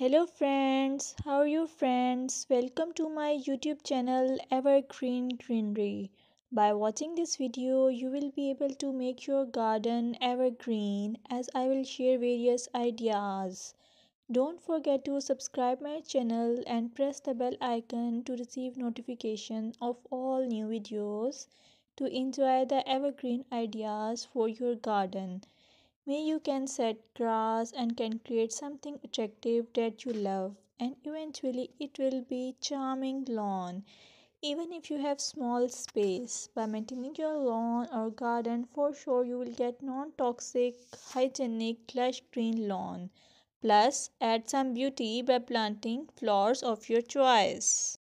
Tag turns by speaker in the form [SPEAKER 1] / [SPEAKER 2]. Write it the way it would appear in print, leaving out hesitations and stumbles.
[SPEAKER 1] Hello friends, how are you friends? Welcome to my YouTube channel Evergreen Greenery. By watching this video, you will be able to make your garden evergreen as I will share various ideas. Don't forget to subscribe my channel and press the bell icon to receive notification of all new videos to enjoy the evergreen ideas for your garden. May you can set grass and can create something attractive that you love, and eventually it will be charming lawn. Even if you have small space, by maintaining your lawn or garden, for sure you will get non-toxic, hygienic, lush green lawn. Plus, add some beauty by planting flowers of your choice.